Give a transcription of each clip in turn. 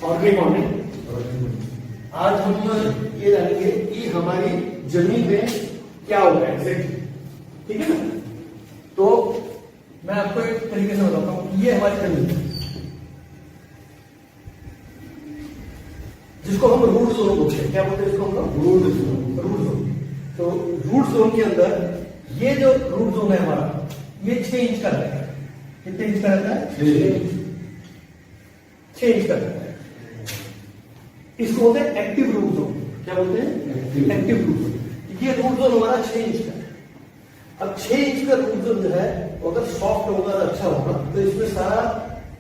Organic morning. आज हम ये जानेंगे कि हमारी जमीन में क्या होगा एग्जैक्टली, ठीक है ना। तो मैं आपको एक तरीके से बताता हूँ, ये हमारी जमीन है जिसको हम रूट जोन बोलते हैं। क्या बोलते हैं इसको हम लोग? Root zone. Root zone. तो रूट जोन के अंदर ये जो रूट जोन है हमारा, ये 6 इंच का रहता है। कितने इंच का रहता है? 6 इंच का रहता है। इसको बोलते हैं एक्टिव रूट जोन। क्या बोलते हैं? Active root zone. ये रूट जोन हमारा 6 इंच का है। अब 6 इंच का रूट जोन जो है अगर सॉफ्ट होगा, अच्छा होगा, तो इसमें सारा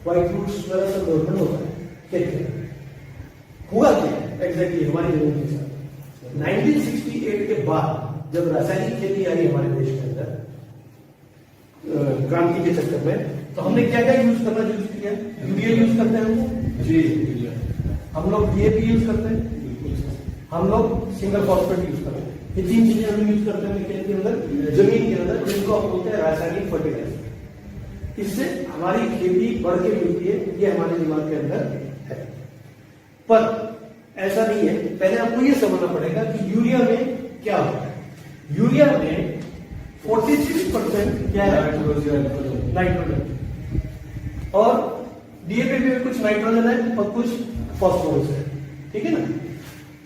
व्हाइट रूट्स वगैरह सब डेवलपमेंट होता है। क्या हुआ क्या एग्जैक्टली हमारी जमीन के साथ 1968 के बाद जब रासायनिक खेती आई हमारे देश के अंदर क्रांति के चक्कर में, तो हमने क्या क्या यूज करना यूज किया? यूरिया यूज करते हैं हम लोग डीएपी यूज करते हैं, हम लोग सिंगल फॉस्फेट यूज करते हैं। ये 3 चीजें हम यूज करते हैं खेत के अंदर, जमीन के अंदर, जिनको हम बोलते हैं रासायनिक फर्टिलाइजर। इससे हमारी खेती बढ़ के मिलती है, ये हमारे दिमाग के अंदर है। पर ऐसा नहीं है। पहले आपको ये समझना पड़ेगा कि यूरिया में क्या होता है। यूरिया में 46% क्या है? नाइट्रोजन। और डीएपी में कुछ नाइट्रोजन है और कुछ फॉस्फोरस है, ठीक है ना।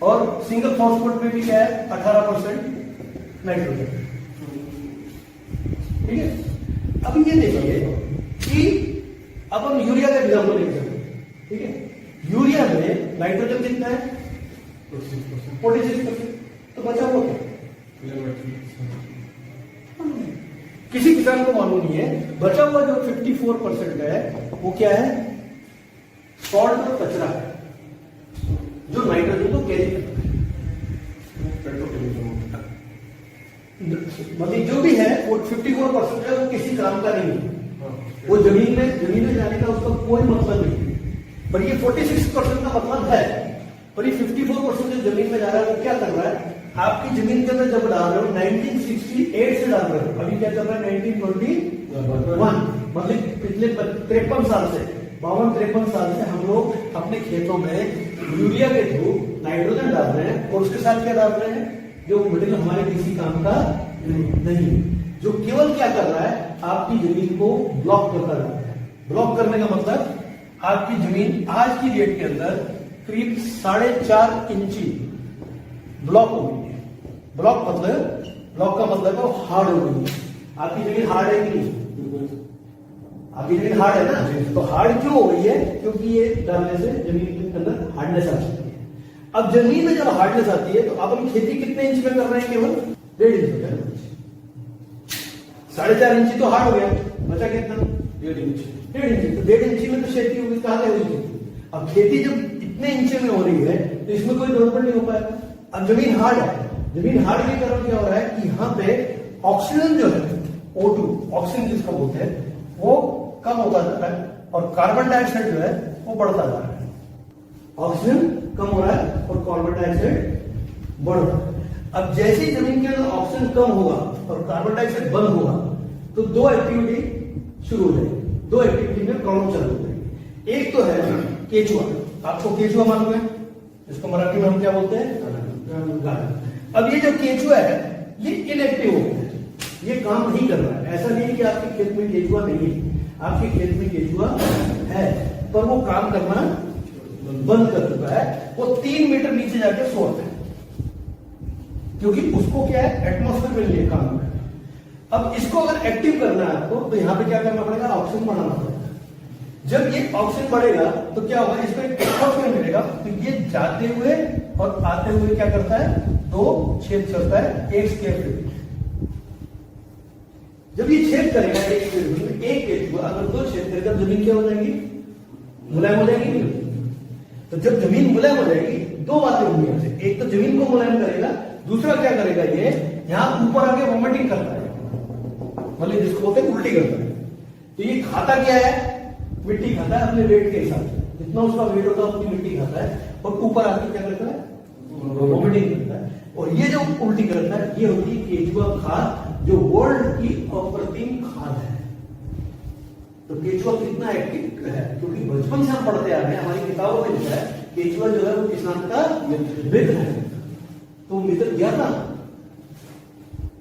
और सिंगल फॉस्फेट में भी क्या है? 18% नाइट्रोजन, ठीक है। अब ये देखिए कि अब हम यूरिया का एग्जाम्पल ले सकते हैं, ठीक है। यूरिया में नाइट्रोजन कितना है? 46%। तो बचा हुआ क्या? किसी किसान को मालूम नहीं है। बचा हुआ जो 54% है वो क्या है? सॉल्ट और कचरा है जो नाइट्रोजन को कैरी करता है। मतलब जो भी है वो 54% है, वो किसी काम का नहीं है। वो जमीन में जाने का उसका कोई मतलब नहीं है। पर ये 46% का मतलब है। पर ये 54% जो जमीन में जा रहा है वो क्या कर रहा है? आपकी जमीन के अंदर जब डाल रहे हो 1968 से डाल रहे हो, अभी क्या चल रहा है? 1921। मतलब पिछले 53 साल से, 52-53 साल से हम लोग अपने खेतों में यूरिया के थ्रू नाइट्रोजन डाल रहे हैं। और उसके साथ क्या डाल रहे हैं? जो मटेरियल हमारे किसी काम का नहीं, जो केवल क्या कर रहा है? आपकी जमीन को ब्लॉक करता जा रहा है। ब्लॉक करने का मतलब आपकी जमीन आज की डेट के अंदर करीब 4.5 इंची ब्लॉक हो गई है। ब्लॉक का मतलब है वो हार्ड हो गई है। आपकी जमीन हार्ड है कि नहीं? आपकी जमीन हार्ड है ना। तो हार्ड क्यों हो गई है? क्योंकि ये डालने से जमीन के अंदर हार्डनेस आ सकती है। अब जमीन में जब हार्डनेस आती है तो अब हम खेती कितने इंच में कर रहे हैं? केवल 1.5 इंच में। 4.5 इंची तो हार्ड हो गया, बचा कितना? 1.5 इंच। तो 1.5 इंची में तो खेती होगी, कहां से होगी? अब खेती जब इतने इंच में हो रही है तो इसमें कोई डेवलपमेंट नहीं हो पाएगा। अब जमीन हार्ड है। जमीन हार्ड के कारण क्या हो रहा है कि यहाँ पे ऑक्सीजन जो है, O2 ऑक्सीजन जिसको बोलते हैं, वो कम होता जा रहा है और कार्बन डाइऑक्साइड जो है वो बढ़ता जा रहा है। ऑक्सीजन कम हो रहा है और कार्बन डाइऑक्साइड बढ़ रहा है। अब जैसे ही जमीन के अंदर ऑक्सीजन कम होगा और कार्बन डाइऑक्साइड बंद होगा तो 2 एक्टिविटी शुरू हो जाएगी। 2 एक्टिविटी में प्रॉब्लम चालू हो जाएगी। एक तो है केचुआ। आपको केचुआ मालूम है? इसको मराठी में हम क्या बोलते हैं? गाय। अब ये जो केचुआ है ये इनएक्टिव हो गया है, ये काम नहीं कर रहा है। ऐसा नहीं है कि आपके खेत में केचुआ नहीं है, आपके खेत में केचुआ है, पर वो काम करना बंद कर चुका है। वो 3 मीटर नीचे जाके सोता है, क्योंकि उसको क्या है? एटमॉस्फेयर में लिए काम है। अब इसको अगर एक्टिव करना है आपको, तो यहां पे क्या करना पड़ेगा? ऑक्सीजन बढ़ाना पड़ेगा। जब ये ऑक्सीजन बढ़ेगा तो क्या होगा? इसको एक एटमॉस्फेयर मिलेगा, तो ये जाते हुए और आते हुए क्या करता है? 2 छेद करता है 1 स्क्वायर फीट। जब ये छेद करेगा 1 स्क्वायर फीट में, एक केचुआ अगर 2 छेद करेगा, जमीन क्या हो जाएगी? मुलायम हो जाएगी। तो जब जमीन मुलायम हो जाएगी, 2 बातें होंगी यहाँ से। एक तो जमीन को मुलायम करेगा, दूसरा क्या करेगा? ये यहां ऊपर आके वॉमिटिंग करता है, मतलब जिसको बोलते हैं उल्टी करता है। तो ये खाता क्या है? मिट्टी खाता है अपने वेट के हिसाब से। जितना उसका वेट होता है उतनी मिट्टी खाता है और ऊपर आके क्या करता है? वॉमिटिंग करता है। और ये जो उल्टी करता है ये होती है केचुआ खाद, जो वर्ल्ड की अप्रतिम खाद है। तो केचुआ कितना एक्टिव है? क्योंकि बचपन से हम पढ़ते आ रहे हैं, हमारी किताबों में लिखा है केचुआ जो है वो किसान का मित्र है। तो मित्र गया था,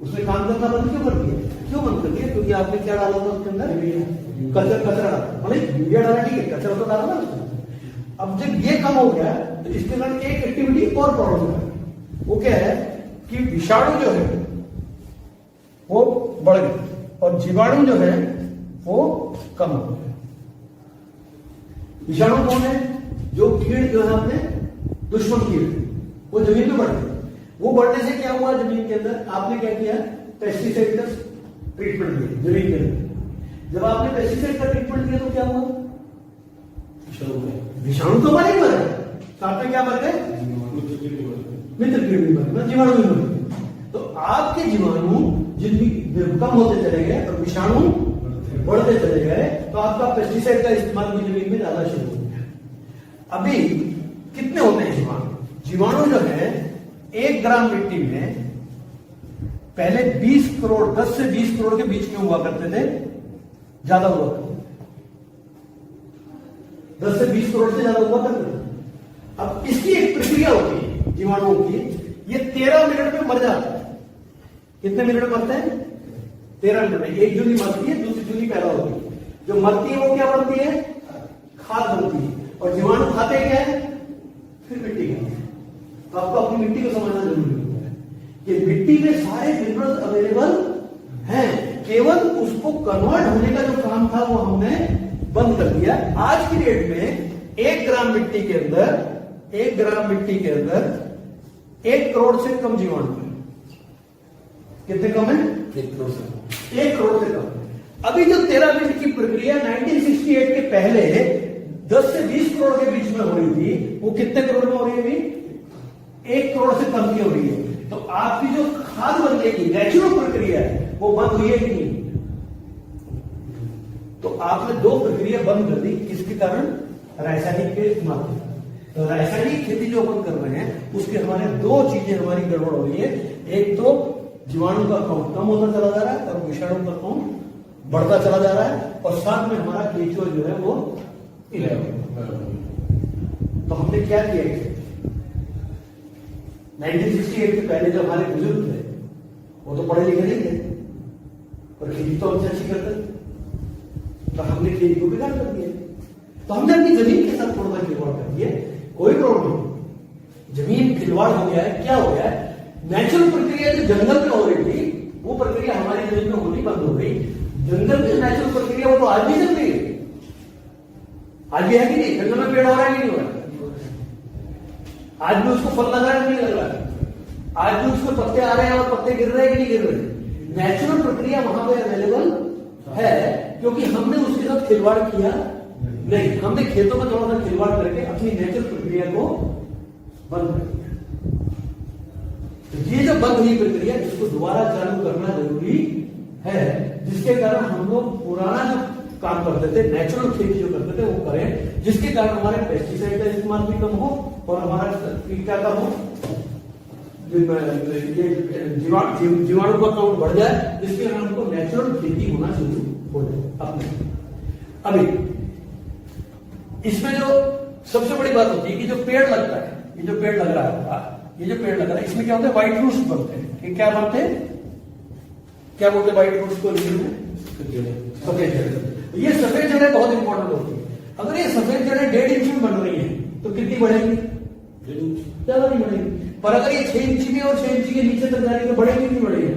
उसने काम करना बंद क्यों कर दिया? क्यों बंद कर दिया? क्योंकि आपने क्या डाला था उसके अंदर? कचरा डाला। मतलब यूरिया डाला, ठीक है, कचरा तो डाला ना उसमें। अब जब ये कम हो गया तो इसके कारण एक एक्टिविटी और प्रॉब्लम है। वो क्या है कि विषाणु जो है वो बढ़ गए और जीवाणु जो है वो कम हो गए। विषाणु कौन है? जो कीड़ जो है अपने दुश्मन कीड़, वो जमीन में बढ़ गए। वो बढ़ने से क्या हुआ जमीन के अंदर? आपने क्या किया? पेस्टिसाइड का ट्रीटमेंट दिया जमीन के अंदर। जब आपने पेस्टिसाइड का ट्रीटमेंट दिया तो क्या हुआ? विषाणु तो मरे ही मरे, साथ में क्या मर गए? मित्र कीड़ भी मर गए, जीवाणु भी मर गए। तो आपके जीवाणु जिनकी कम होते चले गए और विषाणु बढ़ते चले गए, तो आपका पेस्टिसाइड का इस्तेमाल भी जमीन में ज्यादा शुरू हो गया। अभी कितने होते हैं जीवाणु? जीवाणु जो है 1 ग्राम मिट्टी में पहले 20 करोड़ 10 से 20 करोड़ के बीच में हुआ करते थे, ज्यादा हुआ करते थे, 10 से 20 करोड़ से ज्यादा हुआ करते थे। अब इसकी एक प्रक्रिया होती है जीवाणुओं की, ये 13 मिनट में मर जाता है। कितने मिनट में मरते हैं? 13 मिनट में। एक जूनी मरती है, दूसरी जूनी पैदा होती है। जो मरती है वो क्या बनती है? खाद बनती है। और जीवाणु खाते क्या है? फिर मिट्टी खाते हैं। तो आपको अपनी मिट्टी को समझना जरूरी है कि मिट्टी में सारे मिनरल्स अवेलेबल हैं, केवल उसको कन्वर्ट होने का जो काम था वो हमने बंद कर दिया। आज की डेट में 1 ग्राम मिट्टी के अंदर 1 ग्राम मिट्टी के अंदर 1 करोड़ से कम जीवाणु है। कितने कम है? 1 करोड़ से 1 करोड़ से कम। अभी जो 13 मिनट की प्रक्रिया 1968 के पहले 10 से 20 करोड़ के बीच में हो रही थी, वो कितने करोड़ में हो रही है अभी? 1 करोड़ से कम की हो रही है। तो आपकी जो खाद बनने की नेचुरल प्रक्रिया है वो बंद हुई है कि नहीं? तो आपने 2 प्रक्रिया बंद कर दी। किसके कारण? रासायनिक के इस्तेमाल। तो रासायनिक खेती जो अपन कर रहे हैं उसके हमारे 2 चीजें हमारी गड़बड़ हो रही है। एक तो जीवाणु का काउंट कम होता चला जा रहा है और विषाणु का काउंट बढ़ता चला जा रहा है, और साथ में हमारा केचुआ जो है वो 11। तो हमने क्या किया? 1968 के पहले जो हमारे बुजुर्ग थे वो तो पढ़े लिखे नहीं थे, और खेती तो हमसे अच्छी करते थे, तो हमने खेती को बिगाड़ कर दिया। तो हमने अपनी जमीन के साथ थोड़ा सा खिलवाड़ कर दिया। कोई प्रॉब्लम नहीं, जमीन खिलवाड़ हो गया है। क्या हो गया है? नेचुरल प्रक्रिया जो जंगल में हो रही थी वो प्रक्रिया हमारी जमीन में होनी बंद हो गई। जंगल की नेचुरल प्रक्रिया वो तो आज भी चल रही है। आज भी है कि नहीं? जंगल में पेड़ हो रहा है कि नहीं हो रहा है? आज भी उसको फल लग रहा है कि नहीं लग रहा है? आज भी उसको पत्ते आ रहे हैं और पत्ते गिर रहे हैं कि नहीं गिर रहे? नेचुरल प्रक्रिया वहां पे अवेलेबल है, क्योंकि हमने उसके साथ खिलवाड़ किया नहीं। हमने खेतों में थोड़ा सा खिलवाड़ करके अपनी नेचुरल प्रक्रिया को बंद कर दिया। तो ये जो बंद हुई प्रक्रिया, इसको दोबारा चालू करना जरूरी है, जिसके कारण हम लोग पुराना जो काम करते थे, नेचुरल खेती जो करते थे वो करें, जिसके कारण हमारे पेस्टिसाइड का इस्तेमाल भी कम हो और हमारा क्या कम हो, जीवाणु का काउंट बढ़ जाए, जिसके कारण हमको नेचुरल खेती होना शुरू हो जाए अपने। अभी इसमें जो सबसे बड़ी बात होती है कि जो पेड़ लगता है, ये जो पेड़ लग रहा है, ये जो पेड़ लग रहा है, इसमें क्या होता है? व्हाइट रूट्स बनते हैं। ये क्या बनते हैं? क्या बोलते हैं व्हाइट रूट्स को? सफेद जड़ें। ये सफेद जड़ें बहुत इंपॉर्टेंट होती है। अगर ये सफेद जड़ें 1.5 इंच में बन रही है तो कितनी बढ़ेगी? ज्यादा नहीं बढ़ेगी। पर अगर ये 6 इंच की और 6 इंच के नीचे तक जाएगी तो बढ़ेगी नहीं बढ़ेगी?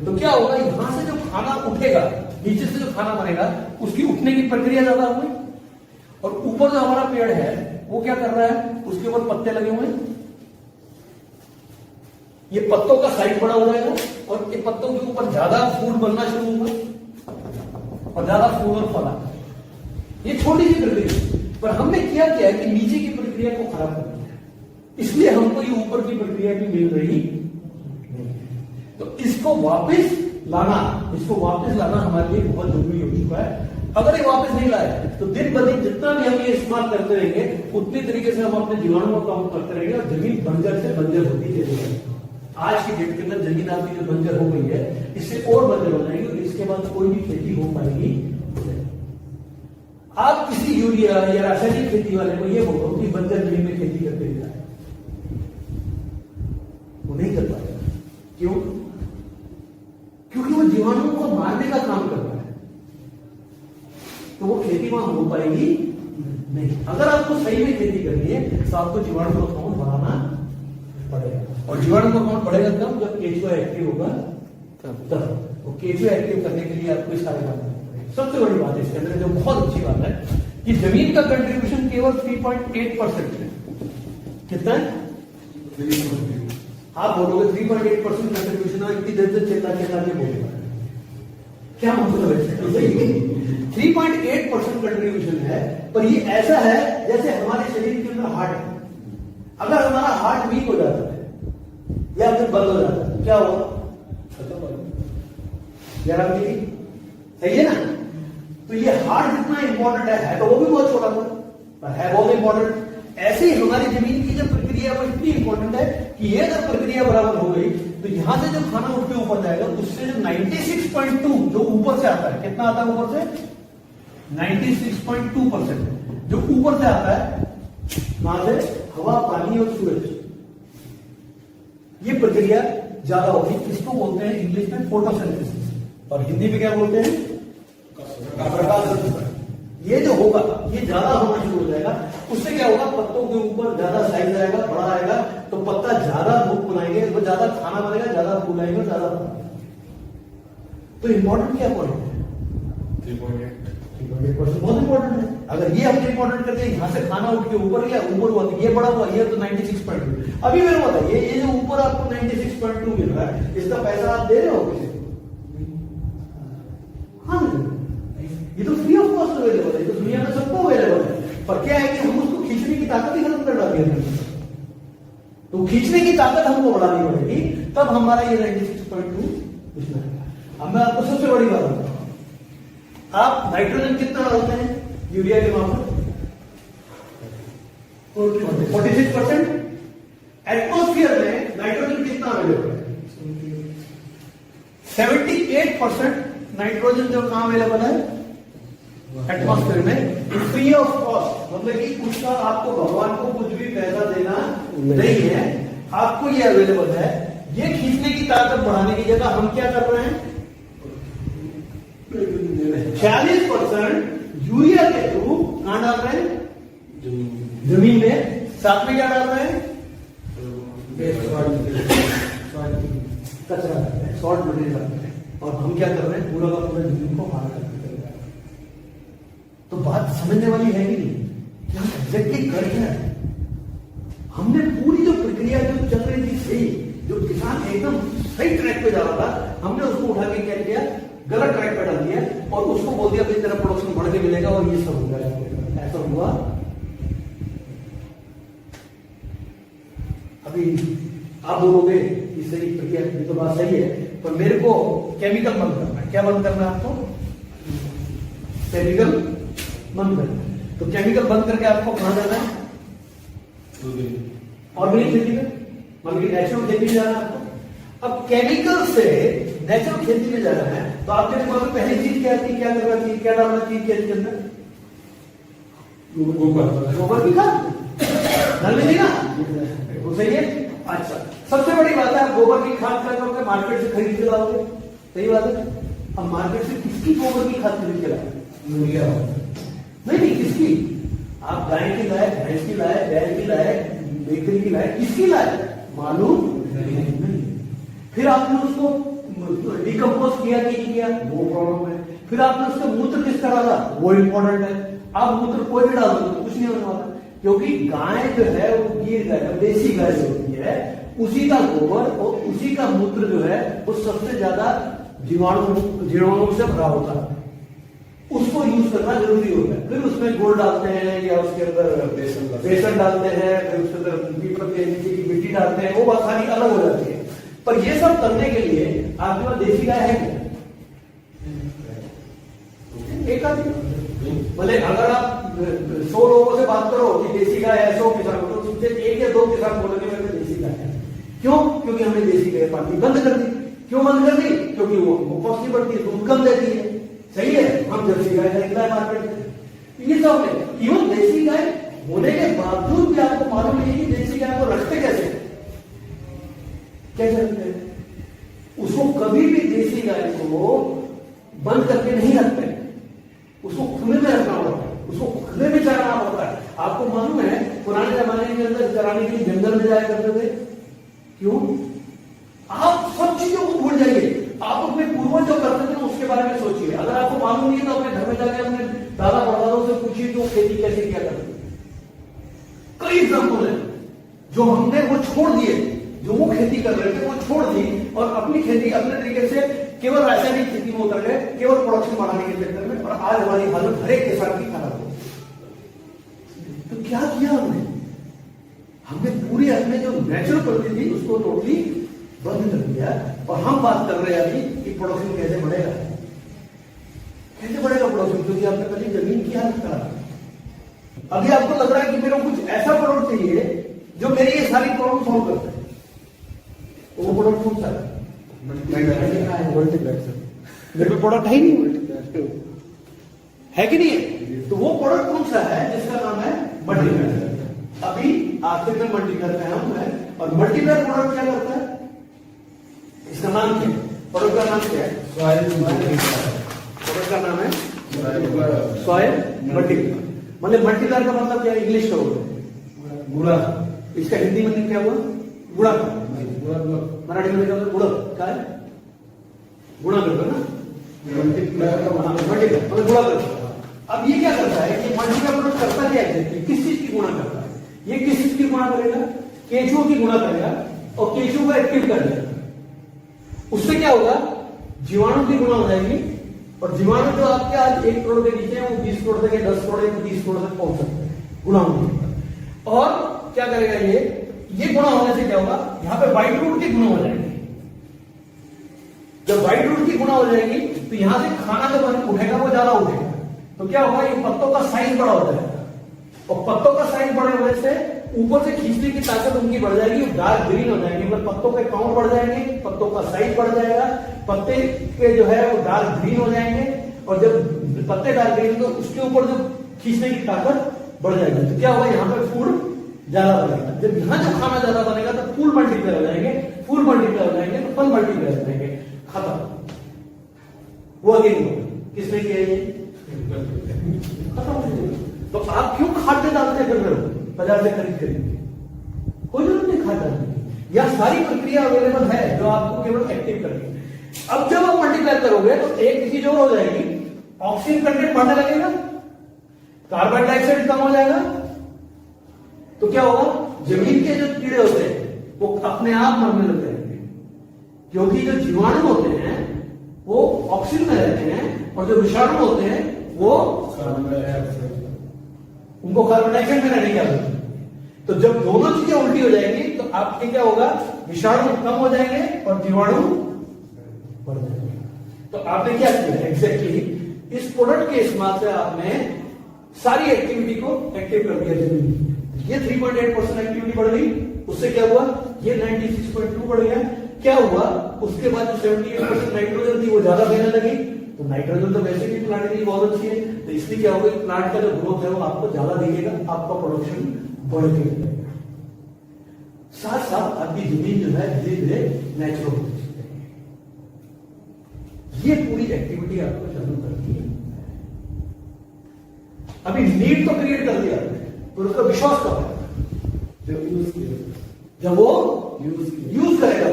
तो क्या होगा? यहां से जो खाना उठेगा, नीचे से जो खाना बनेगा, उसकी उठने की प्रक्रिया ज्यादा होगी, और ऊपर जो हमारा पेड़ है वो क्या कर रहा है? उसके ऊपर पत्ते लगे हुए हैं, ये पत्तों का साइज बड़ा हो जाएगा और ये पत्तों के ऊपर ज्यादा फूल बनना शुरू होगा और ज्यादा फूल और फल आता है। ये छोटी सी प्रक्रिया, पर हमने क्या किया कि नीचे की प्रक्रिया को खराब कर दिया, इसलिए हमको ये ऊपर की प्रक्रिया भी मिल रही नहीं। तो इसको वापस लाना हमारे लिए बहुत जरूरी हो चुका है। अगर ये वापस नहीं लाए तो दिन ब दिन जितना भी हम ये इस्तेमाल करते रहेंगे उतनी तरीके से हम अपने जीवाणुओं का काम करते रहेंगे और जमीन बंजर से बंजर होती जाएगी। आज की डेट के अंदर जमीन आपकी जो बंजर हो गई है, इससे और बंजर हो जाएगी और इसके बाद कोई भी खेती हो पाएगी। आप किसी यूरिया या रासायनिक खेती वाले को ये बोलो कि बंजर जमीन में खेती करके जाए, वो नहीं कर पाएगा। क्यों? क्योंकि वो जीवाणुओं को मारने का काम कर रहा है, तो वो खेती वहां हो पाएगी नहीं। अगर आपको सही में खेती करनी है तो आपको जीवाणु का काउंट बढ़ाना पड़ेगा, और जीवाणु का काउंट बढ़ेगा तब जब केचुआ एक्टिव होगा तब। वो केचुआ एक्टिव करने के लिए आपको सारे काम करने पड़ेंगे। सबसे बड़ी बात है इसके अंदर जो बहुत अच्छी बात है कि जमीन का कंट्रीब्यूशन केवल 3.8% है। कितना है? आप बोलोगे 3.8% कंट्रीब्यूशन, इतनी देर से चेता के बोलेगा, क्या मतलब है? 3.8% कंट्रीब्यूशन है, पर ये ऐसा है जैसे हमारे शरीर के अंदर हार्ट है। अगर हमारा हार्ट वीक हो जाता है या फिर बंद हो जाता है, क्या होगा? खत्म हो जाएगा। सही है ना? तो ये हार्ट जितना इंपॉर्टेंट है तो वो भी बहुत छोटा था, पर है बहुत इंपॉर्टेंट। ऐसे ही हमारी जमीन की जो प्रक्रिया वो इतनी इंपॉर्टेंट है कि ये अगर प्रक्रिया बराबर हो गई तो यहां से जो खाना उठ के ऊपर जाएगा उससे जो 96.2 जो ऊपर से आता है, कितना आता है ऊपर से? 96.2% जो ऊपर से आता है, वहां से हवा, पानी और सूरज, ये प्रक्रिया ज्यादा होगी। इसको बोलते हैं इंग्लिश में फोटोसिंथेसिस, और हिंदी में क्या बोलते हैं? प्रकाश संश्लेषण। ये जो होगा ये ज्यादा होना शुरू हो जाएगा। उससे क्या होगा? पत्तों के ऊपर ज्यादा साइज आएगा, बड़ा आएगा, तो पत्ता ज्यादा धूप बनाएंगे, वो ज्यादा खाना बनेगा, ज्यादा फूल आएंगे, ज्यादा। तो इंपॉर्टेंट क्या पॉइंट है? 3.8% बहुत इंपॉर्टेंट है। अगर ये हमने इंपॉर्टेंट कर दिया, यहां से खाना उठ के ऊपर गया, ऊपर हुआ तो ये बड़ा हुआ, ये तो 96.2। अभी मेरे को बताइए, ये जो ऊपर आपको 96.2 मिल रहा है, इसका पैसा आप दे रहे हो किसी को? हाँ, ये तो फ्री ऑफ कॉस्ट अवेलेबल है, तो दुनिया में सबको अवेलेबल है। पर क्या है कि हम उसको खींचने की ताकत ही खत्म कर डाली है। तो खींचने की ताकत हमको बढ़ानी पड़ेगी, तब हमारा ये 96.2 इसमें आएगा। अब मैं आपको सबसे बड़ी बात बताऊं, आप नाइट्रोजन कितना डालते हैं यूरिया के मामले? 46%। एटमॉस्फेयर में नाइट्रोजन कितना अवेलेबल है? 78% नाइट्रोजन जो कहां अवेलेबल है? एटमॉस्फेयर में, फ्री ऑफ कॉस्ट। मतलब कि उसका आपको भगवान को कुछ भी पैसा देना नहीं है, आपको ये अवेलेबल है। ये खींचने की ताकत बढ़ाने की जगह हम क्या कर रहे हैं? 40% यूरिया के थ्रू कहां डाल रहे हैं? जमीन में। साथ में क्या डाल रहे हैं? कचरा, सॉल्ट मटेरियल डाल रहे हैं। और हम क्या कर रहे हैं? पूरा का पूरा जमीन को मार कर रहे हैं। तो बात समझने वाली है कि नहीं? क्या एग्जैक्टली कर क्या है? हमने पूरी जो प्रक्रिया जो चल रही थी सही, जो किसान एकदम सही ट्रैक पे जा रहा था, हमने उसको उठा के क्या किया? गलत ट्रैक पे डाल दिया और उसको बोल दिया भाई तेरा प्रोडक्शन बढ़ के मिलेगा और ये सब हो गया। ऐसा हुआ? अभी आप बोलोगे कि सही प्रक्रिया, ये तो बात सही है, पर मेरे को केमिकल बंद करना है। क्या बंद करना है आपको? केमिकल बंद करना है। तो केमिकल बंद करके आपको कहां जाना है? ऑर्गेनिक खेती में, मतलब नेचुरल खेती में जाना है आपको। अब केमिकल से नेचुरल खेती में जाना है तो आपके दिमाग में पहली चीज क्या थी? क्या करना चाहिए? क्या डालना चाहिए खेत के अंदर? गोबर की खाद डाल लीजिएगा, वो सही है। अच्छा, सबसे बड़ी बात है, आप गोबर की खाद क्या करोगे? मार्केट से खरीद के लाओगे, सही बात है। अब मार्केट से किसकी गोबर की खाद खरीद के लाए? नहीं, किसकी? आप गाय की लाए, भैंस की लाए, बैल की लाए, बेकरी की लाए, किसकी लाए? मालूम नहीं। फिर आपने उसको डिकम्पोज किया कि नहीं किया, वो प्रॉब्लम है। फिर आपने उसका मूत्र किसका डाला, वो इंपॉर्टेंट है। आप मूत्र कोई भी डाल दो तो कुछ नहीं होने वाला, क्योंकि गाय जो है वो गिर गाय, देसी गाय जो होती है, उसी का गोबर और उसी का मूत्र जो है वो सबसे ज्यादा जीवाणुओं से भरा होता है। उसको यूज करना जरूरी होता है। फिर उसमें गुड़ डालते हैं या उसके अंदर बेसन डालते हैं, फिर उसके अंदर पीपल के नीचे की मिट्टी डालते हैं, वो बात सारी अलग हो जाती है। पर ये सब करने के लिए आपके पास देसी गाय है क्या? एक आदमी, भले अगर आप 100 लोगों से बात करो कि देसी गाय है, 100 किसान तो तुमसे 1 या 2 किसान बोलेंगे मेरे को देसी गाय है। क्यों? क्योंकि हमने देसी गाय पालनी बंद कर दी। क्यों बंद कर दी? क्योंकि वो कॉस्टली पड़ती है, दूध कम देती है। सही है, हम जर्सी गाय खरीद लाए मार्केट में। ये सब है। इवन देसी गाय होने के बावजूद भी आपको मालूम नहीं कि देसी गाय को रखते कैसे रखते हैं। उसको कभी भी देसी गाय को बंद करके नहीं रखते, उसको खुले में रखना पड़ता है, उसको खुले में चराना पड़ता है। आपको मालूम है पुराने जमाने के अंदर चराने के लिए जंगल में जाया करते थे। क्यों? आप सब चीजों को भूल जाइए, आप अपने पूर्वज जो करते थे उसके बारे में सोचिए। अगर आपको मालूम नहीं है तो अपने घर में जाके अपने दादा परदादों से पूछिए कि वो खेती कैसे किया करते। कई एग्जाम्पल है जो हमने वो छोड़ दिए, जो वो खेती कर रहे थे वो छोड़ दी और अपनी खेती अपने तरीके से केवल रासायनिक खेती में उतर गए, केवल प्रोडक्शन बढ़ाने के चक्कर में, और आज हमारी हालत हर एक किसान की खराब हो। तो क्या किया हमने पूरी अपने जो नेचुरल प्रकृति थी उसको टोटली बंद कर दिया। और हम बात कर रहे हैं अभी कि प्रोडक्शन कैसे बढ़ेगा, कैसे बढ़ेगा प्रोडक्शन, क्योंकि आपने कभी जमीन की हालत खराब। अभी आपको लग रहा है कि मेरे को कुछ ऐसा प्रोडक्ट चाहिए जो मेरी ये सारी प्रॉब्लम सॉल्व करता है। वो प्रोडक्ट कौन सा है? मल्टीप्लेक्स। मेरे पे प्रोडक्ट है ही नहीं, है कि नहीं? तो वो प्रोडक्ट कौन सा है जिसका नाम है मल्टीप्लेक्स। अभी आखिर में मल्टीप्लेक्स है हम है, और मल्टीप्लेक्स प्रोडक्ट क्या करता है? इसका नाम क्या है? प्रोडक्ट का नाम क्या है? प्रोडक्ट का नाम है सॉइल मल्टीप्लेक्स। मतलब मल्टीप्लेक्स का मतलब क्या है? इंग्लिश का वर्ड गुड़ा। इसका हिंदी में क्या हुआ? गुड़ा। मराठी में क्या गुड़ा? क्या है? गुणा करता ना, मल्टीप्लेक्स मतलब गुणा करता। अब ये क्या करता है कि मल्टीप्लेक्स प्रोडक्ट करता क्या है? किस चीज की गुणा करता है? ये किस चीज की गुणा करेगा? केचुओं की गुणा करेगा और केचुओं को एक्टिव कर देगा। उससे क्या होगा? जीवाणु की गुणा हो जाएगी, और जीवाणु जो आपके आज 1 करोड़ के नीचे है वो 20 करोड़ तक, 10 करोड़ या 30 करोड़ तक पहुंच सकते हैं गुणा होने। और क्या करेगा ये गुणा होने से क्या होगा? यहां पे व्हाइट रूट की गुणा हो जाएगी। जब व्हाइट रूट की गुणा हो जाएगी तो यहां से खाना जो उठेगा वो ज्यादा उठेगा। तो क्या होगा? ये पत्तों का साइज बड़ा हो जाएगा, और पत्तों का साइज बड़े होने से ऊपर से खींचने की ताकत उनकी बढ़ जाएगी, डार्क ग्रीन हो जाएंगे, मतलब पत्तों के काउंट बढ़ जाएंगे, पत्तों का साइज बढ़ जाएगा, पत्ते के जो है वो डार्क ग्रीन हो जाएंगे, और जब पत्ते डार्क ग्रीन तो उसके ऊपर जो खींचने की ताकत बढ़ जाएगी। तो क्या होगा? यहाँ पे फूड ज्यादा बनेगा। जब यहाँ जो खाना ज्यादा बनेगा तो फूल मल्टीप्लाई हो जाएंगे, फूल मल्टीप्लाई हो जाएंगे तो फल मल्टीप्लाई हो जाएंगे। खत्म। वो अगेन किसने किया ये? खत्म। तो आप क्यों खाद्य डालते फिर रहे हो बाजार से खरीद खरीद? कोई जरूरत नहीं खाद डालने की, यह सारी प्रक्रिया अवेलेबल है जो आपको केवल एक्टिव करनी। अब जब आप मल्टीप्लाई करोगे तो एक चीज और हो जाएगी, ऑक्सीजन कंटेंट बढ़ने लगेगा, कार्बन डाइऑक्साइड कम हो जाएगा। तो क्या होगा? जमीन के जो कीड़े होते हैं वो अपने आप मरने लग जाएंगे, क्योंकि जो जीवाणु होते हैं वो ऑक्सीजन में रहते हैं, और जो विषाणु होते हैं वो उनको कार्बन डाइऑक्साइड में रहने की आदत है। तो जब दोनों चीजें उल्टी हो जाएंगी तो आपके क्या होगा? विषाणु कम हो जाएंगे और जीवाणु बढ़ जाएंगे। तो आपने क्या किया? एग्जैक्टली इस प्रोडक्ट के इस्तेमाल से आपने सारी एक्टिविटी को एक्टिव कर दिया जमीन। ये 3.8% एक्टिविटी बढ़ गई, उससे क्या हुआ? ये 96.2 बढ़ गया। क्या हुआ? उसके बाद जो 78% नाइट्रोजन थी वो ज्यादा देने लगी। तो नाइट्रोजन तो वैसे भी प्लांट के लिए बहुत अच्छी है, तो इसलिए क्या होगा? प्लांट का जो ग्रोथ है वो आपको ज्यादा दिखेगा, आपका प्रोडक्शन बढ़ के जाएगा। साथ साथ आपकी जमीन जो है धीरे धीरे नेचुरल होती है। ये पूरी एक्टिविटी आपको चालू करनी है। अभी नीड तो क्रिएट कर दिया, तो उसका विश्वास कब है? जब वो यूज करेगा।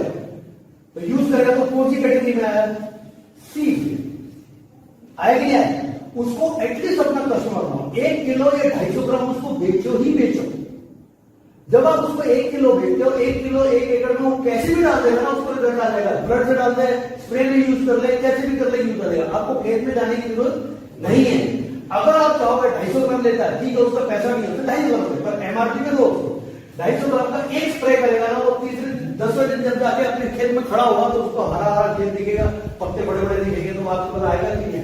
तो यूज करेगा तो कौन सी कैटेगरी में आया? सी आएगी नहीं आए? उसको एटलीस्ट अपना कस्टमर बनाओ। 1 किलो या 250 ग्राम उसको बेचो ही बेचो। जब आप उसको 1 किलो बेचते हो, 1 किलो 1 एकड़ में वो कैसे भी डाल देगा ना, उसको रिजल्ट आ जाएगा। ब्लड से डाल दे, स्प्रे में यूज कर ले, कैसे भी कर ले यूज करेगा। आपको खेत में जाने की जरूरत नहीं है। अगर आप चाहोगे 250 ग्राम लेता है, ठीक है, उसका पैसा नहीं होता 250 ग्राम, पर एमआरपी में दो। 250 ग्राम का एक स्प्रे करेगा ना, वो तीसरे 10वें दिन जब जाके अपने खेत में खड़ा होगा तो उसको हरा हरा खेत दिखेगा, पत्ते बड़े बड़े दिखेंगे, तो आपको पता आएगा कि नहीं।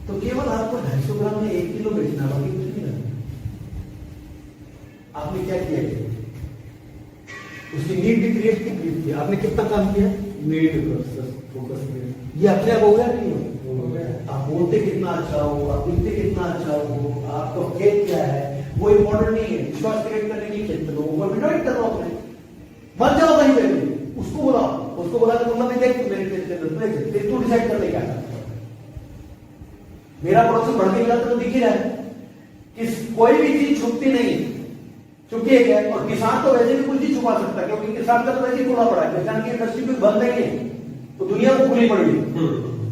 तो केवल आपको 250 ग्राम में 1 किलो बेचना, बाकी कुछ नहीं करना। आपने क्या किया? उसकी नीड भी क्रिएट की। आपने कितना काम किया? Need focus. ये अपने आप हो गया नहीं? आप बोलते कितना अच्छा हो, आप दिखते कितना अच्छा हो, आपका खेत क्या है, वो इम्पोर्टेंट नहीं है। विश्वास क्रिएट करने की खेत लोगों को इनवाइट करो अपने, मत जाओ कहीं पे भी, उसको बुलाओ, उसको बुला के तुम देख मेरे खेत के अंदर फिर तू डिसाइड कर ले क्या करना है। मेरा प्रोडक्शन बढ़ने लगा तो दिख ही रहा है कि कोई भी चीज छुपती नहीं, चुकी है। और किसान तो वैसे भी कुछ चीज छुपा सकता है, क्योंकि किसान का तो वैसे ही खुला पड़ा है, किसान की इंडस्ट्री भी बंद नहीं है, तो दुनिया को खुली पड़ी है।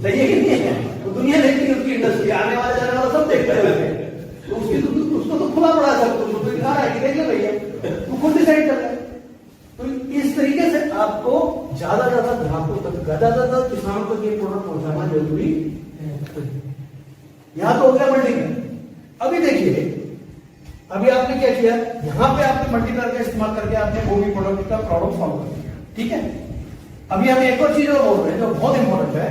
सही है कि नहीं है? तो दुनिया देखती है उसकी इंडस्ट्री, आने वाला जाने वाला सब देखता है, तो उसको तो खुला पड़ा है सब कुछ, उसको दिखा रहा है कि देख लो भैया, तू खुद डिसाइड कर रहा है। तो इस तरीके से आपको ज्यादा ज्यादा ग्राहकों तक, ज्यादा ज्यादा किसानों तक ये प्रोडक्ट पहुंचाना जरूरी है। यहां तो हो गया मल्टीप्लायर। अभी देखिए, अभी आपने क्या किया, यहां पे आपने मल्टीप्लायर का इस्तेमाल करके आपने वो भी प्रोडक्ट का प्रॉब्लम सॉल्व कर दिया, ठीक है। अभी हम एक और चीज और बोल रहे हैं जो बहुत इंपॉर्टेंट है,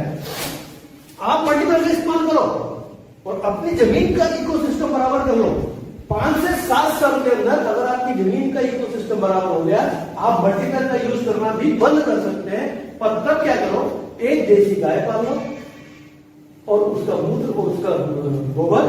आप मल्टीप्लायर का इस्तेमाल करो और अपनी जमीन का इकोसिस्टम बराबर कर लो। 5 से 7 साल के अंदर अगर आपकी जमीन का इकोसिस्टम बराबर हो गया, आप मल्टीप्लायर का यूज करना भी बंद कर सकते हैं। पर तब क्या करो, एक देसी गाय पालो और उसका मूत्र को, उसका गोबर,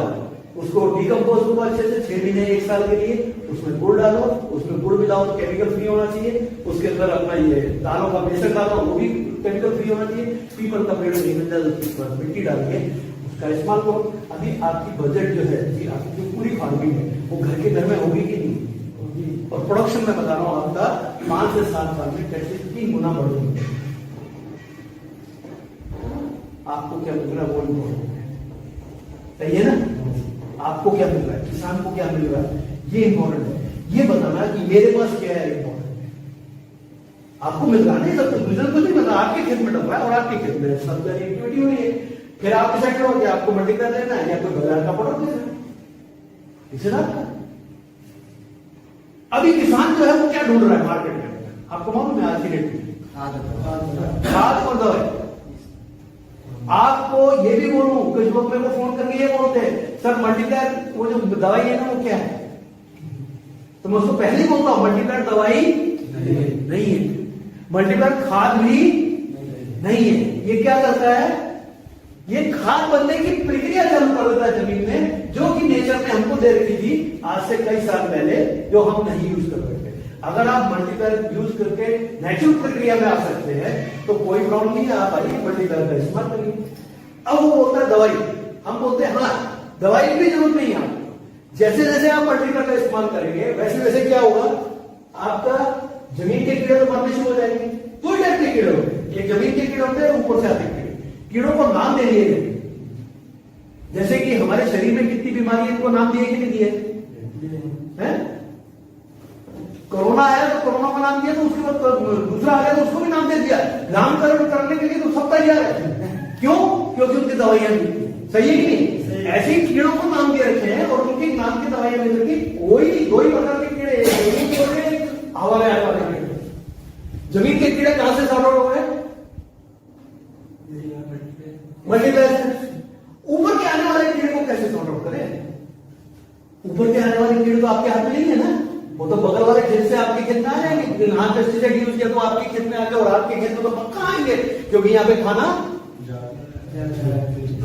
उसको डिकम्पोज करो अच्छे से 6 महीने 1 साल के लिए, उसमें गुड़ डालो, उसमें गुड़ मिलाओ तो केमिकल फ्री होना चाहिए, उसके अंदर अपना ये दालों का बेसन डालो, वो भी केमिकल फ्री होना चाहिए, पीपल का पेड़ नहीं मिलता है उसके बाद मिट्टी डालिए, उसका इस्तेमाल करो। अभी आपकी बजट जो है, आपकी जो पूरी फार्मिंग है वो घर के घर में होगी कि नहीं, और प्रोडक्शन में बता रहा हूं आपका 5 से 7 साल में कैसे 3 गुना बढ़ेगी। आपको क्या मिल रहा है वो इम्पोर्टेंट है, सही है ना। आपको क्या मिल रहा है, किसान को क्या मिल रहा है, ये इंपॉर्टेंट है। ये बताना कि मेरे पास क्या है इंपॉर्टेंट है। आपको मिल रहा नहीं, सब कुछ बिजनेस को नहीं मिल रहा, आपके खेत में डल रहा है और आपके खेत में सब सारी एक्टिविटी हो रही है। फिर आप डिसाइड करो कि आपको मल्टीप्लायर देना है या कोई बाजार का प्रोडक्ट देना है, इसे ना। अभी किसान जो है वो क्या ढूंढ रहा है मार्केट में, आपको मालूम है आज की डेट में खाद और दवाई। आपको ये भी बोलूं, कुछ लोग मेरे को फोन करके ये बोलते हैं, सर मल्टीप्लायर वो जो दवाई है ना वो क्या है, तो मैं उसको पहले ही बोलता हूं मल्टीप्लायर दवाई नहीं है, मल्टीप्लायर खाद भी नहीं है। ये क्या करता है, ये खाद बनने की प्रक्रिया चालू कर देता है जमीन में, जो कि नेचर ने हमको दे रखी थी आज से कई साल पहले, जो हम नहीं यूज कर रहे थे। अगर आप मल्टीप्लायर यूज करके नेचुरल प्रक्रिया में आ सकते हैं तो कोई प्रॉब्लम नहीं है, आप आइए मल्टीप्लायर का इस्तेमाल करिए। अब वो बोलता है दवाई, हम बोलते हैं हाँ दवाई की जरूरत नहीं है। जैसे जैसे आप मल्टीप्लायर का इस्तेमाल करेंगे वैसे वैसे क्या होगा, आपका जमीन के कीड़े तो मरने शुरू हो जाएंगे। दो टाइप के कीड़े होते हैं, एक जमीन के कीड़े होते हैं, ऊपर से आते कीड़े। कीड़ों को नाम दे दिए गए, जैसे कि हमारे शरीर में कितनी बीमारी है इनको नाम दिए कि नहीं दिए हैं? कोरोना आया तो कोरोना का नाम दिया, तो उसके बाद दूसरा आ गया तो उसको भी नाम दे दिया। नामकरण करने के लिए तो सब तैयार है, क्यों? क्योंकि उनकी दवाइयां मिलती है, सही है कि नहीं। ऐसे ही कीड़ों को नाम दे रखे हैं और उनके नाम की दवाइयां मिल रही। कोई 2 ही प्रकार के कीड़े, हवा में आने वाले कीड़े। जमीन के कीड़े कहां से सॉर्ट आउट हो गए, मल्टीप्लायर से। ऊपर के आने वाले कीड़े को कैसे सॉर्ट आउट करें, ऊपर के आने वाले कीड़े तो आपके हाथ में नहीं है ना, वो तो बगल वाले खेत से आपके खेत में आ जाएंगे। हाँ पेस्टिसाइड यूज किया तो आपके खेत में आ गए और आपके खेत में तो पक्का आएंगे, क्योंकि यहाँ पे खाना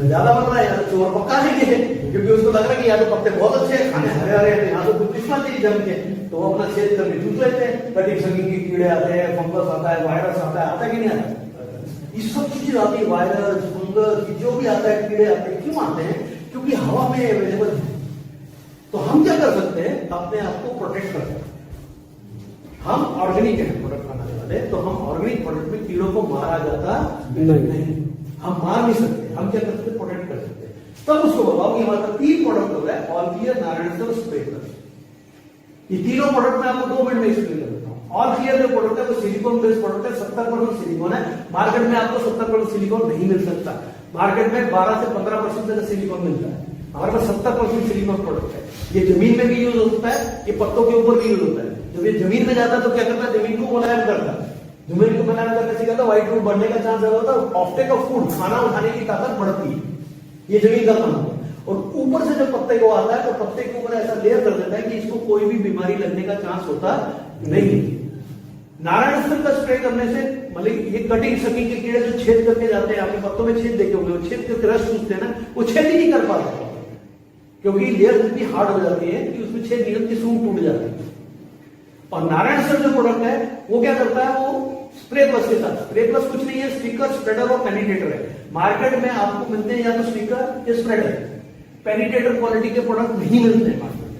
ज्यादा बन रहा है, यहाँ तो चोर पक्का आएंगे, क्योंकि उसको लग रहा है कि यहाँ तो पत्ते बहुत अच्छे हैं, खाने हरे हरे हैं, यहाँ तो कुछ किस्मत नहीं जम के, तो वो अपना खेत करके चूस लेते हैं। कटिंग संगी के कीड़े आते हैं, फंगस आता है, वायरस आता है कि नहीं आता? ये सब चीजें आती है, वायरस फंगस जो भी आता है, कीड़े आते हैं। क्यों आते हैं? क्योंकि हवा में अवेलेबल है। तो हम क्या कर सकते हैं, अपने आप को प्रोटेक्ट कर सकते हैं। हम ऑर्गेनिक प्रोडक्ट बनाने वाले, तो हम ऑर्गेनिक प्रोडक्ट में कीड़ों को मारा जाता नहीं, हम मार नहीं सकते। हम क्या कर सकते, प्रोटेक्ट कर सकते हैं। तब उसको बताओ कि हमारे 3 प्रोडक्ट हो रहा है, ऑल क्लियर, नारायण स्प्रे। ये तीनों प्रोडक्ट में आपको 2 मिनट में एक्सप्लेन कर देता हूं। ऑल क्लियर जो प्रोडक्ट है वो सिलिकॉन बेस्ड प्रोडक्ट है, 70% सिलिकॉन है। मार्केट में आपको 70% सिलिकॉन नहीं मिल सकता, मार्केट में 12 से 15% तक सिलिकॉन मिलता है। हमारे पास 70% सिलिकॉन प्रोडक्ट है। ये जमीन में भी यूज होता है, ये पत्तों के ऊपर भी यूज होता है। जब ये जमीन में जाता है तो क्या करता है, जमीन को मुलायम करता है। जमीन को मुलायम करने से क्या होता है, व्हाइट रूट बढ़ने का चांस ज्यादा होता है, ऑफ्टेक ऑफ फूड, खाना उठाने की ताकत बढ़ती है। ये जमीन का काम है। और ऊपर से जब पत्ते को आता है तो पत्ते के ऊपर ऐसा लेयर कर देता है कि इसको कोई भी बीमारी लगने का चांस होता नहीं। नारायणास्त्र का स्प्रे करने से मतलब ये कटिंग सकिंग के कीड़े जो छेद करके जाते हैं, आपके पत्तों में छेद देखे होंगे, वो छेद करके रस चूसते हैं ना, वो छेद ही नहीं कर पाते क्योंकि लेयर इतनी हार्ड हो जाती है कि उसमें छेद निकल के सूंग टूट जाती है। और नारायणास्त्र जो प्रोडक्ट है वो क्या करता है, वो स्प्रे प्लस के साथ, स्प्रे प्लस कुछ नहीं है, स्टिकर, स्प्रेडर और पेनिट्रेटर है। मार्केट में आपको मिलते हैं या तो स्टिकर या स्प्रेडर, पेनिट्रेटर क्वालिटी के प्रोडक्ट नहीं मिलते हैं मार्केट में,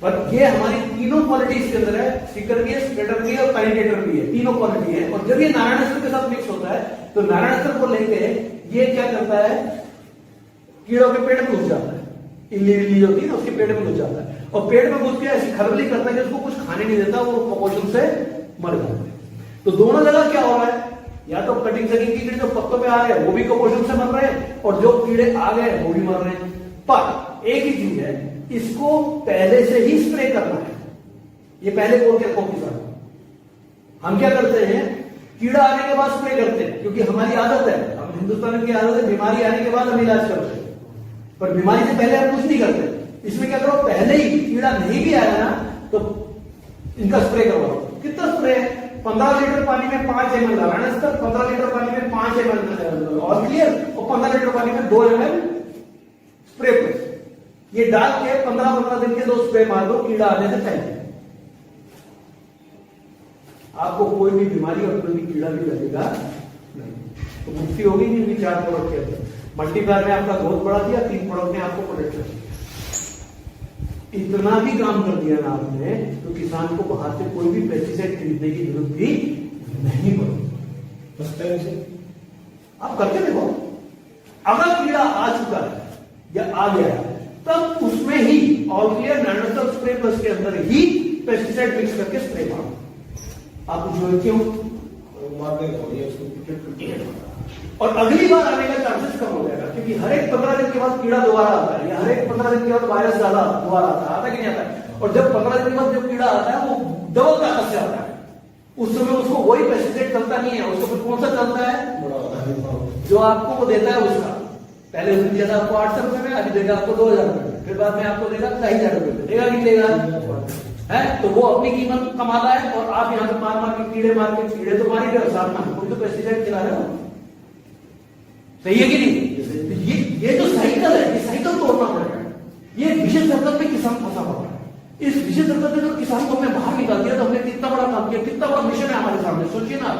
पर ये हमारी तीनों क्वालिटी इसके अंदर है, स्टिकर भी है, स्प्रेडर भी है और पेनिट्रेटर भी है, तीनों क्वालिटी है। और जब ये नारायणास्त्र के साथ मिक्स होता है तो नारायणास्त्र को लेके ये क्या करता है, कीड़ों के पेट में घुस जाता है, इल्ली होती है ना उसके पेट में घुस जाता है, और पेट में घुस के ऐसी खरबली करता है कि उसको कुछ खाने नहीं देता, वो कुपोषण से मर जाता है। तो दोनों जगह क्या हो रहा है, या तो कटिंग सकिंग की कीड़े जो पत्तों पे आ रहे हैं वो भी कुपोषण से मर रहे हैं, और जो कीड़े आ गए वो भी मर रहे हैं। पर एक ही चीज है, इसको पहले से ही स्प्रे करना है, ये पहले बोल के रखो किसान। हम क्या करते हैं, कीड़ा आने के बाद स्प्रे करते हैं क्योंकि हमारी आदत है, हम हिंदुस्तान की आदत है, बीमारी आने के बाद हम इलाज करते हैं, पर बीमारी से पहले हम कुछ नहीं करते। इसमें क्या करो, पहले ही कीड़ा नहीं भी आया ना तो इनका स्प्रे करवाओ। कितना स्प्रे है, 15 लीटर पानी में 5 ml नारायणास्त्र, 15 लीटर पानी में 5 ml ऑल क्लियर, और 15 लीटर पानी में 2 ml स्प्रे प्लस, ये डाल के 15-15 दिन के 2 स्प्रे मार दो कीड़ा आने से पहले। आपको कोई भी बीमारी और कोई भी कीड़ा भी लगेगा नहीं, तो मुक्ति होगी नहीं 4 प्रोडक्ट के अंदर। मल्टीप्लायर ने आपका ग्रोथ बढ़ा दिया, 3 प्रोडक्ट ने आपको प्रोटेक्ट कर दिया। इतना भी काम कर दिया ना आपने, तो किसान को बाहर से कोई भी पेस्टिसाइड खरीदने की जरूरत भी नहीं पड़ेगी। आप करके देखो, अगर कीड़ा आ चुका है या आ गया है तब उसमें ही all clear nitrogen spray plus के अंदर ही पेस्टिसाइड मिक्स करके स्प्रे मारो। आप जो क्यों और अगली बार आने का चांसेस कम हो जाएगा, क्योंकि हर एक 15 दिन के बाद कीड़ा दोबारा आता है, या हर एक 15 दिन के बाद वायरस ज्यादा दोबारा आता है कि नहीं आता है। और जब 15 दिन के बाद जब कीड़ा आता है वो डबल ताकत से आता है, उस समय उसको वही पेस्टिसाइड चलता नहीं है, उसको फिर कौन सा चलता है, जो आपको वो देता है उसका। पहले उसने दिया था आपको 800 रुपए में, अभी देगा आपको 2000 रुपए में, फिर बाद में आपको देगा 4000 रुपए में, देगा कि देगा है। तो वो अपनी कीमत कमाता है और आप यहाँ से मार के कीड़े तो मार ही रहे हो, साथ में कोई तो पेस्टिसाइड खिला रहे हो, सही है कि नहीं। ये जो साइकिल है, ये साइकिल तोड़ना पड़ेगा। ये विशेष सर्कल में किसान फंसा हुआ है, इस विशेष सर्कल में जो किसान को हमने बाहर निकाल दिया तो हमने कितना बड़ा काम किया, कितना बड़ा मिशन है हमारे सामने। सोचिए ना,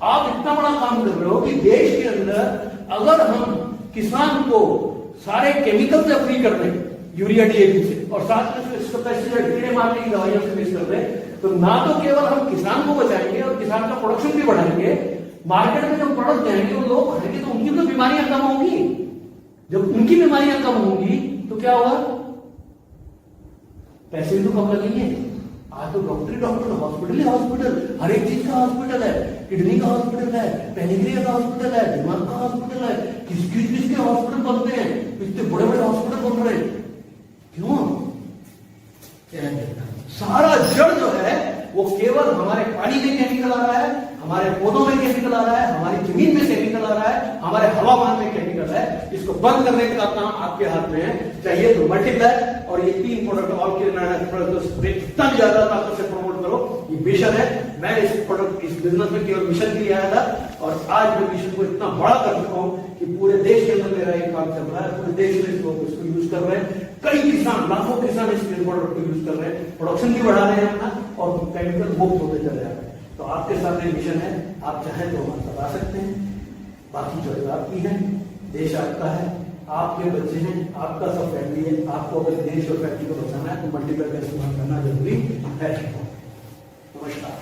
आप इतना बड़ा काम कर रहे हो कि देश के अंदर अगर हम किसान को सारे केमिकल से फ्री कर दें, यूरिया डीएपी से, और साथ में पेस्टिसाइड कीड़े मारने की दवाइयों से मिक्स कर दें, तो ना तो केवल हम किसान को बचाएंगे और किसान का प्रोडक्शन भी बढ़ाएंगे, मार्केट में जब प्रोडक्ट जाएंगे और लोग खाएंगे तो उनकी तो बीमारियां कम होंगी। जब उनकी बीमारियां कम होंगी तो क्या होगा, पैसे भी तो कम लगेंगे। आज तो डॉक्टर हॉस्पिटल ही हॉस्पिटल, हर एक चीज का हॉस्पिटल है, किडनी का हॉस्पिटल है, पेनिक्रिया का हॉस्पिटल है, दिमाग का हॉस्पिटल है, किसके हॉस्पिटल बनते हैं, इतने बड़े बड़े हॉस्पिटल बन रहे हैं। क्यों? सारा जड़ जो है वो केवल हमारे पानी में केमिकल आ रहा है, हमारे पौधों में केमिकल आ रहा है, हमारी जमीन में केमिकल आ रहा है, हमारे हवामान में केमिकल है। इसको बंद करने का काम आपके हाथ में है। चाहिए तो मल्टीप्लाई और ये 3 प्रोडक्ट ऑल क्लियर जितना भी ज्यादा ताकत से प्रमोट करो, ये मिशन है। मैं इस प्रोडक्ट इस बिजनेस में केवल मिशन के लिए आया था, और आज मैं मिशन को इतना बड़ा कर चुका हूं कि पूरे देश के अंदर मेरा एक काम चल रहा है, पूरे देश में इसको यूज कर रहे हैं। कई किसान, लाखों किसान इस प्रोडक्ट को यूज कर रहे हैं, प्रोडक्शन भी बढ़ा रहे हैं अपना, और केमिकल मुक्त होते चले जा रहे हैं। तो आपके सामने मिशन है, आप चाहें तो हमारे साथ आ सकते हैं। बाकी चॉइस आपकी है, देश आपका है, आपके बच्चे हैं, आपका सब फैमिली है। आपको अगर देश और फैमिली को बचाना है तो मल्टीप्लाई का इस्तेमाल करना जरूरी है। नमस्कार।